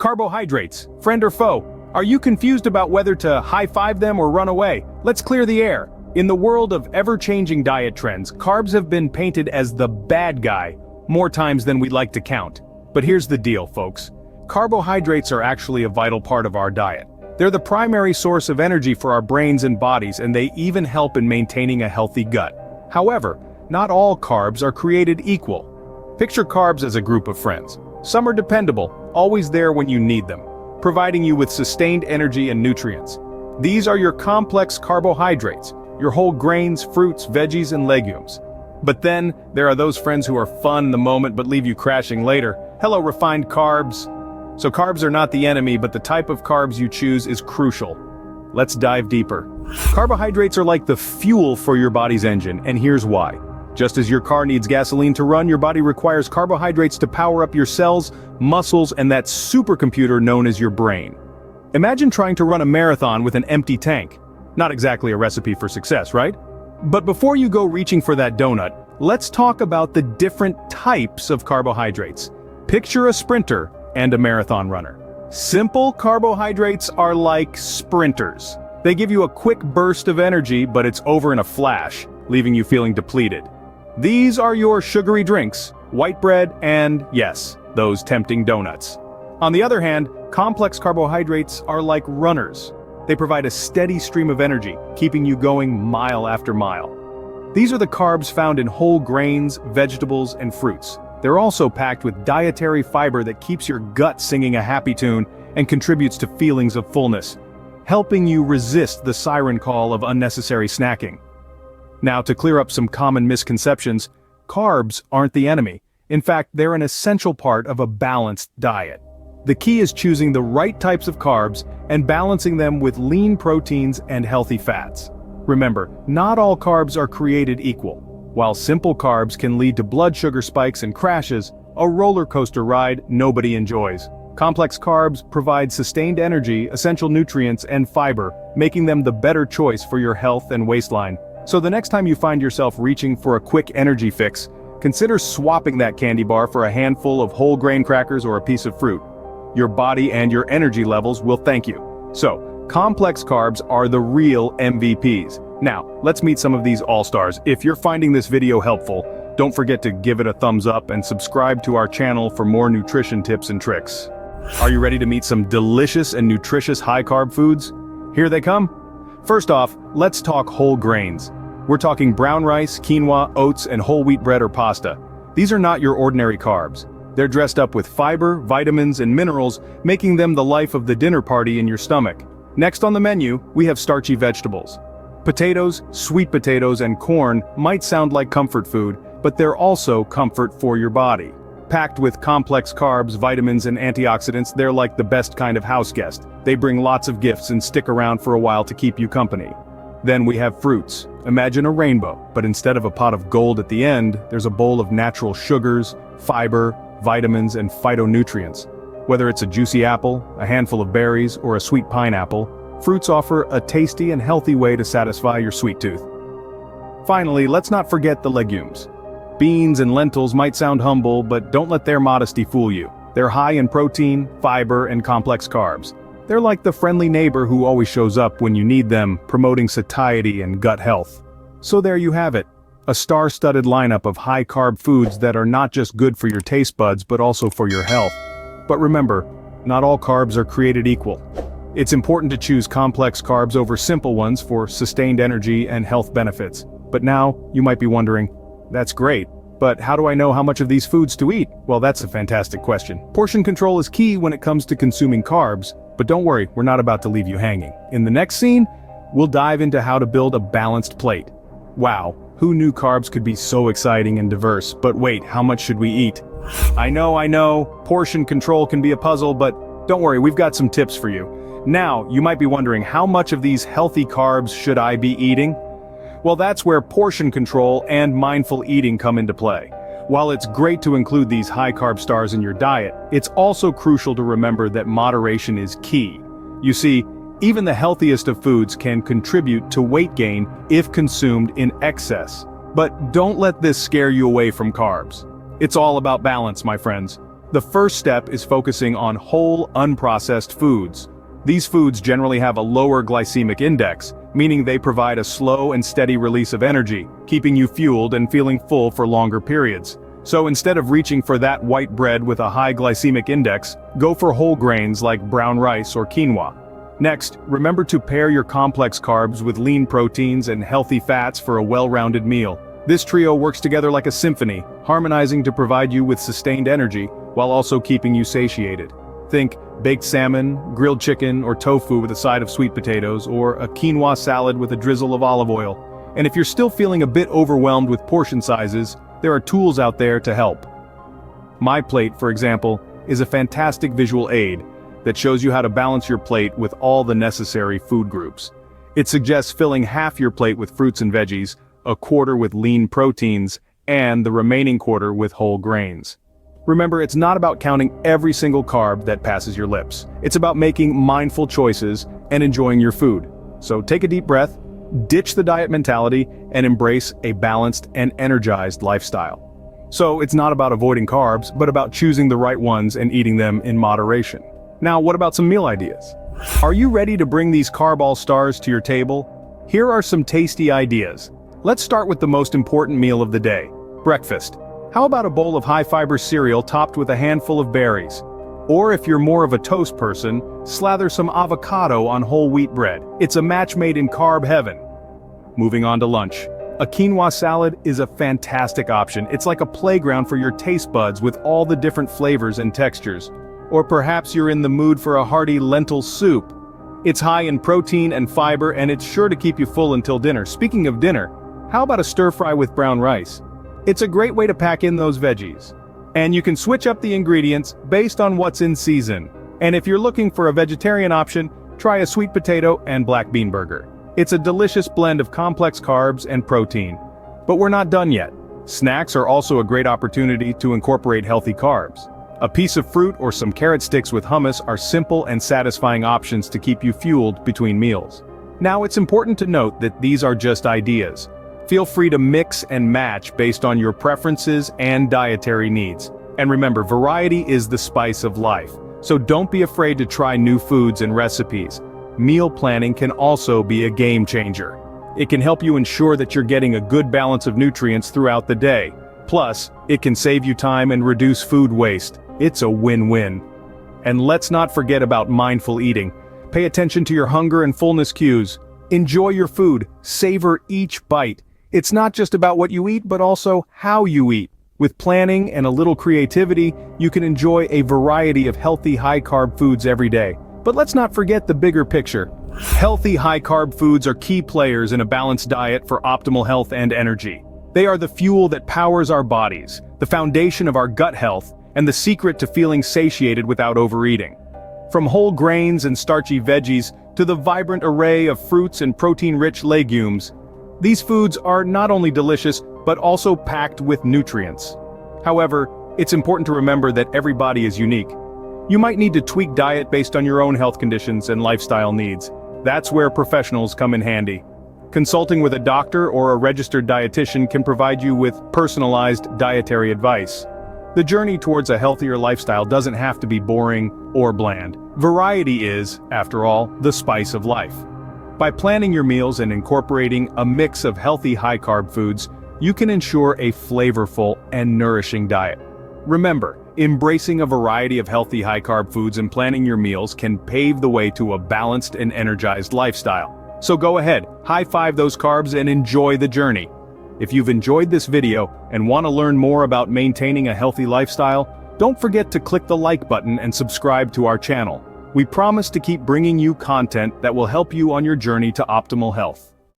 Carbohydrates, friend or foe? Are you confused about whether to high-five them or run away? Let's clear the air. In the world of ever-changing diet trends, carbs have been painted as the bad guy more times than we'd like to count. But here's the deal, folks. Carbohydrates are actually a vital part of our diet. They're the primary source of energy for our brains and bodies, and they even help in maintaining a healthy gut. However, not all carbs are created equal. Picture carbs as a group of friends. Some are dependable, always there when you need them, providing you with sustained energy and nutrients. These are your complex carbohydrates, your whole grains, fruits, veggies, and legumes. But then, there are those friends who are fun in the moment but leave you crashing later. Hello, refined carbs. So carbs are not the enemy, but the type of carbs you choose is crucial. Let's dive deeper. Carbohydrates are like the fuel for your body's engine, and here's why. Just as your car needs gasoline to run, your body requires carbohydrates to power up your cells, muscles, and that supercomputer known as your brain. Imagine trying to run a marathon with an empty tank. Not exactly a recipe for success, right? But before you go reaching for that donut, let's talk about the different types of carbohydrates. Picture a sprinter and a marathon runner. Simple carbohydrates are like sprinters. They give you a quick burst of energy, but it's over in a flash, leaving you feeling depleted. These are your sugary drinks, white bread, and, yes, those tempting donuts. On the other hand, complex carbohydrates are like runners. They provide a steady stream of energy, keeping you going mile after mile. These are the carbs found in whole grains, vegetables, and fruits. They're also packed with dietary fiber that keeps your gut singing a happy tune and contributes to feelings of fullness, helping you resist the siren call of unnecessary snacking. Now, to clear up some common misconceptions, carbs aren't the enemy. In fact, they're an essential part of a balanced diet. The key is choosing the right types of carbs and balancing them with lean proteins and healthy fats. Remember, not all carbs are created equal. While simple carbs can lead to blood sugar spikes and crashes, a roller coaster ride nobody enjoys. Complex carbs provide sustained energy, essential nutrients, and fiber, making them the better choice for your health and waistline. So the next time you find yourself reaching for a quick energy fix, consider swapping that candy bar for a handful of whole grain crackers or a piece of fruit. Your body and your energy levels will thank you. So, complex carbs are the real MVPs. Now, let's meet some of these all-stars. If you're finding this video helpful, don't forget to give it a thumbs up and subscribe to our channel for more nutrition tips and tricks. Are you ready to meet some delicious and nutritious high-carb foods? Here they come. First off, let's talk whole grains. We're talking brown rice, quinoa, oats, and whole wheat bread or pasta. These are not your ordinary carbs. They're dressed up with fiber, vitamins, and minerals, making them the life of the dinner party in your stomach. Next on the menu, we have starchy vegetables. Potatoes, sweet potatoes, and corn might sound like comfort food, but they're also comfort for your body. Packed with complex carbs, vitamins, and antioxidants, they're like the best kind of house guest. They bring lots of gifts and stick around for a while to keep you company. Then we have fruits. Imagine a rainbow, but instead of a pot of gold at the end, there's a bowl of natural sugars, fiber, vitamins, and phytonutrients. Whether it's a juicy apple, a handful of berries, or a sweet pineapple, fruits offer a tasty and healthy way to satisfy your sweet tooth. Finally, let's not forget the legumes. Beans and lentils might sound humble, but don't let their modesty fool you. They're high in protein, fiber, and complex carbs. They're like the friendly neighbor who always shows up when you need them, promoting satiety and gut health. So there you have it. A star-studded lineup of high-carb foods that are not just good for your taste buds but also for your health. But remember, not all carbs are created equal. It's important to choose complex carbs over simple ones for sustained energy and health benefits. But now, you might be wondering, that's great, but how do I know how much of these foods to eat? Well, that's a fantastic question. Portion control is key when it comes to consuming carbs, but don't worry, we're not about to leave you hanging. In the next scene, we'll dive into how to build a balanced plate. Wow, who knew carbs could be so exciting and diverse? But wait, how much should we eat? I know, portion control can be a puzzle, but don't worry, we've got some tips for you. Now, you might be wondering, how much of these healthy carbs should I be eating? Well, that's where portion control and mindful eating come into play. While it's great to include these high-carb stars in your diet, it's also crucial to remember that moderation is key. You see, even the healthiest of foods can contribute to weight gain if consumed in excess. But don't let this scare you away from carbs. It's all about balance, my friends. The first step is focusing on whole, unprocessed foods. These foods generally have a lower glycemic index, meaning they provide a slow and steady release of energy, keeping you fueled and feeling full for longer periods. So instead of reaching for that white bread with a high glycemic index, go for whole grains like brown rice or quinoa. Next, remember to pair your complex carbs with lean proteins and healthy fats for a well-rounded meal. This trio works together like a symphony, harmonizing to provide you with sustained energy, while also keeping you satiated. Think baked salmon, grilled chicken, or tofu with a side of sweet potatoes, or a quinoa salad with a drizzle of olive oil. And if you're still feeling a bit overwhelmed with portion sizes, there are tools out there to help. My Plate, for example, is a fantastic visual aid that shows you how to balance your plate with all the necessary food groups. It suggests filling half your plate with fruits and veggies, a quarter with lean proteins, and the remaining quarter with whole grains. Remember, it's not about counting every single carb that passes your lips. It's about making mindful choices and enjoying your food. So take a deep breath, ditch the diet mentality, and embrace a balanced and energized lifestyle. So it's not about avoiding carbs, but about choosing the right ones and eating them in moderation. Now, what about some meal ideas? Are you ready to bring these carb all-stars to your table? Here are some tasty ideas. Let's start with the most important meal of the day, breakfast. How about a bowl of high-fiber cereal topped with a handful of berries? Or if you're more of a toast person, slather some avocado on whole wheat bread. It's a match made in carb heaven. Moving on to lunch. A quinoa salad is a fantastic option. It's like a playground for your taste buds with all the different flavors and textures. Or perhaps you're in the mood for a hearty lentil soup. It's high in protein and fiber, and it's sure to keep you full until dinner. Speaking of dinner, how about a stir-fry with brown rice? It's a great way to pack in those veggies. And you can switch up the ingredients based on what's in season. And if you're looking for a vegetarian option, try a sweet potato and black bean burger. It's a delicious blend of complex carbs and protein. But we're not done yet. Snacks are also a great opportunity to incorporate healthy carbs. A piece of fruit or some carrot sticks with hummus are simple and satisfying options to keep you fueled between meals. Now, it's important to note that these are just ideas. Feel free to mix and match based on your preferences and dietary needs. And remember, variety is the spice of life. So don't be afraid to try new foods and recipes. Meal planning can also be a game changer. It can help you ensure that you're getting a good balance of nutrients throughout the day. Plus, it can save you time and reduce food waste. It's a win-win. And let's not forget about mindful eating. Pay attention to your hunger and fullness cues. Enjoy your food. Savor each bite. It's not just about what you eat, but also how you eat. With planning and a little creativity, you can enjoy a variety of healthy high-carb foods every day. But let's not forget the bigger picture. Healthy high-carb foods are key players in a balanced diet for optimal health and energy. They are the fuel that powers our bodies, the foundation of our gut health, and the secret to feeling satiated without overeating. From whole grains and starchy veggies to the vibrant array of fruits and protein-rich legumes, these foods are not only delicious, but also packed with nutrients. However, it's important to remember that every body is unique. You might need to tweak diet based on your own health conditions and lifestyle needs. That's where professionals come in handy. Consulting with a doctor or a registered dietitian can provide you with personalized dietary advice. The journey towards a healthier lifestyle doesn't have to be boring or bland. Variety is, after all, the spice of life. By planning your meals and incorporating a mix of healthy high-carb foods, you can ensure a flavorful and nourishing diet. Remember, embracing a variety of healthy high-carb foods and planning your meals can pave the way to a balanced and energized lifestyle. So go ahead, high-five those carbs and enjoy the journey. If you've enjoyed this video and want to learn more about maintaining a healthy lifestyle, don't forget to click the like button and subscribe to our channel. We promise to keep bringing you content that will help you on your journey to optimal health.